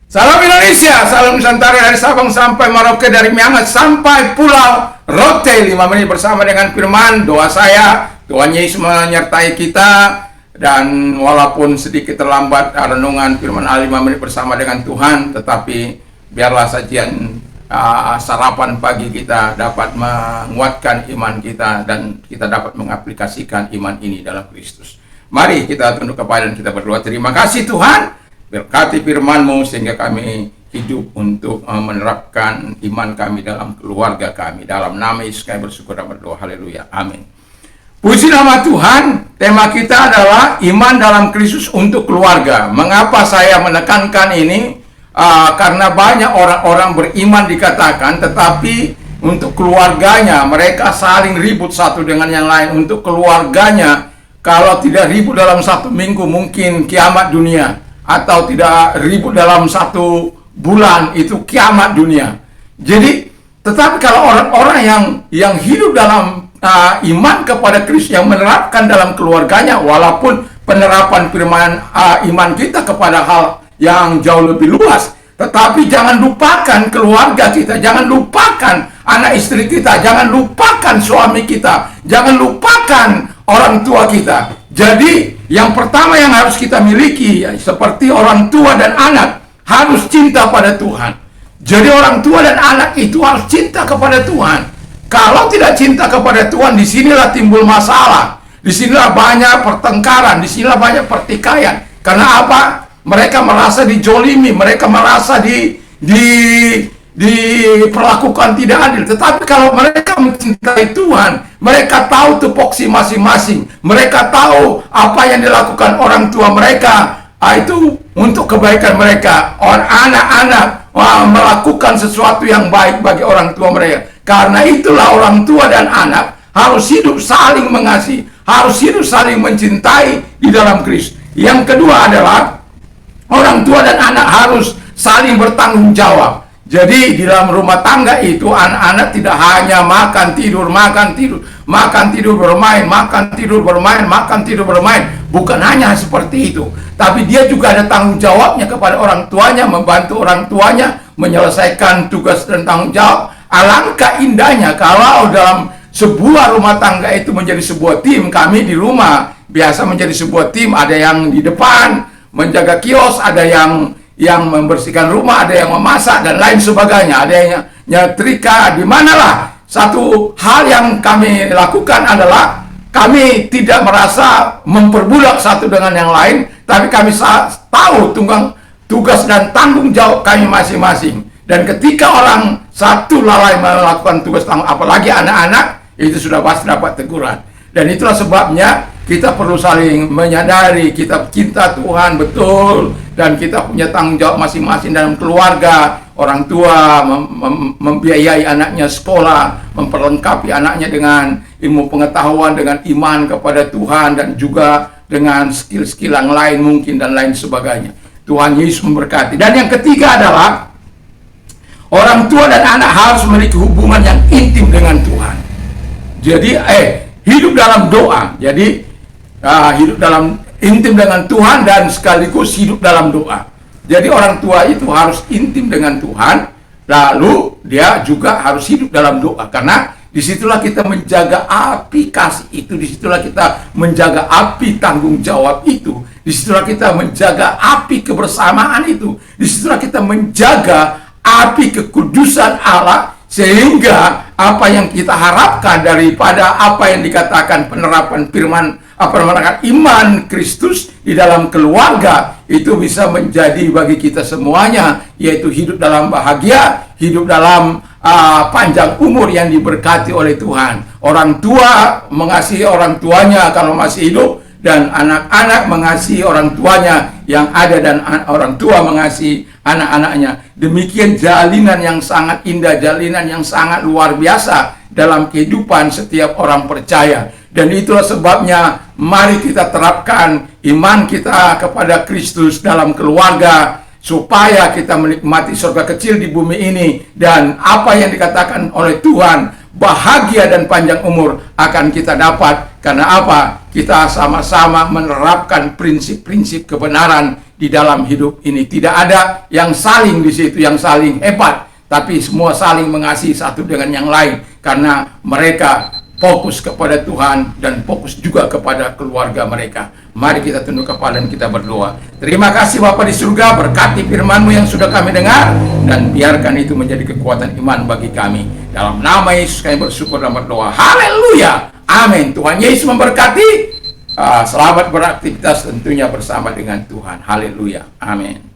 Salam Indonesia, salam Nusantara dari Sabang sampai Merauke, dari Miangas sampai Pulau Rote. 5 menit bersama dengan firman. Doa saya, Tuhan Yesus menyertai kita. Dan walaupun sedikit terlambat renungan firman 5 menit bersama dengan Tuhan, tetapi biarlah sajian sarapan pagi kita dapat menguatkan iman kita, dan kita dapat mengaplikasikan iman ini dalam Kristus. Mari kita tunduk kepala dan kita berdoa. Terima kasih Tuhan, berkati firman-Mu sehingga kami hidup untuk menerapkan iman kami dalam keluarga kami. Dalam nama Yesus kami bersyukur dan berdoa. Haleluya. Amin. Puji nama Tuhan. Tema kita adalah iman dalam Kristus untuk keluarga. Mengapa saya menekankan ini? Karena banyak orang-orang beriman dikatakan, tetapi untuk keluarganya mereka saling ribut satu dengan yang lain. Untuk keluarganya, kalau tidak ribut dalam 1 minggu mungkin kiamat dunia, atau tidak ribut dalam 1 bulan itu kiamat dunia. Jadi, tetapi kalau orang-orang yang hidup dalam iman kepada Kristus, yang menerapkan dalam keluarganya, walaupun penerapan firman iman kita kepada hal yang jauh lebih luas, tetapi jangan lupakan keluarga kita, jangan lupakan anak istri kita, jangan lupakan suami kita, jangan lupakan orang tua kita. Jadi yang pertama yang harus kita miliki, seperti orang tua dan anak, harus cinta pada Tuhan. Jadi orang tua dan anak itu harus cinta kepada Tuhan. Kalau tidak cinta kepada Tuhan, disinilah timbul masalah, disinilah banyak pertengkaran, disinilah banyak pertikaian. Karena apa? Mereka merasa dijolimi, mereka merasa diperlakukan tidak adil. Tetapi kalau mereka mencintai Tuhan, mereka tahu tupoksi masing-masing, mereka tahu apa yang dilakukan orang tua mereka, itu untuk kebaikan mereka. Anak-anak melakukan sesuatu yang baik bagi orang tua mereka. Karena itulah orang tua dan anak harus hidup saling mengasihi, harus hidup saling mencintai di dalam Kristus. Yang kedua adalah orang tua dan anak harus saling bertanggung jawab. Jadi di dalam rumah tangga itu anak-anak tidak hanya makan tidur, makan tidur, makan tidur bermain, makan tidur bermain, makan tidur bermain. Bukan hanya seperti itu, tapi dia juga ada tanggung jawabnya kepada orang tuanya, membantu orang tuanya menyelesaikan tugas dan tanggung jawab. Alangkah indahnya kalau dalam sebuah rumah tangga itu menjadi sebuah tim. Kami di rumah biasa menjadi sebuah tim. Ada yang di depan menjaga kios, ada yang membersihkan rumah, ada yang memasak dan lain sebagainya, ada yang nyetrika. Di manalah satu hal yang kami lakukan adalah kami tidak merasa memperbudak satu dengan yang lain, tapi kami tahu tugas dan tanggung jawab kami masing-masing. Dan ketika orang satu lalai melakukan tugas tanggung, apalagi anak-anak, itu sudah pasti dapat teguran. Dan itulah sebabnya kita perlu saling menyadari kita cinta Tuhan betul, dan kita punya tanggung jawab masing-masing dalam keluarga. Orang tua membiayai anaknya sekolah, memperlengkapi anaknya dengan ilmu pengetahuan, dengan iman kepada Tuhan, dan juga dengan skill-skill yang lain mungkin dan lain sebagainya. Tuhan Yesus memberkati. Dan yang ketiga adalah orang tua dan anak harus memiliki hubungan yang intim dengan Tuhan. Jadi hidup dalam doa. Jadi hidup dalam intim dengan Tuhan dan sekaligus hidup dalam doa. Jadi orang tua itu harus intim dengan Tuhan, lalu dia juga harus hidup dalam doa. Karena disitulah kita menjaga api kasih itu, disitulah kita menjaga api tanggung jawab itu, disitulah kita menjaga api kebersamaan itu, disitulah kita menjaga api kekudusan Allah, sehingga apa yang kita harapkan daripada apa yang dikatakan penerapan firman, iman Kristus di dalam keluarga, itu bisa menjadi bagi kita semuanya, yaitu hidup dalam bahagia, hidup dalam panjang umur yang diberkati oleh Tuhan. Orang tua mengasihi orang tuanya kalau masih hidup, dan anak-anak mengasihi orang tuanya yang ada, dan orang tua mengasihi anak-anaknya. Demikian jalinan yang sangat indah, jalinan yang sangat luar biasa dalam kehidupan setiap orang percaya. Dan itulah sebabnya mari kita terapkan iman kita kepada Kristus dalam keluarga, supaya kita menikmati surga kecil di bumi ini. Dan apa yang dikatakan oleh Tuhan, bahagia dan panjang umur akan kita dapat. Karena apa? Kita sama-sama menerapkan prinsip-prinsip kebenaran di dalam hidup ini. Tidak ada yang saling di situ, yang saling hebat, tapi semua saling mengasihi satu dengan yang lain karena mereka fokus kepada Tuhan dan fokus juga kepada keluarga mereka. Mari kita tunduk kepala dan kita berdoa. Terima kasih Bapa di surga, berkati firman-Mu yang sudah kami dengar, dan biarkan itu menjadi kekuatan iman bagi kami. Dalam nama Yesus kami bersyukur dan berdoa. Haleluya. Amin. Tuhan Yesus memberkati. Selamat beraktivitas tentunya bersama dengan Tuhan. Haleluya. Amin.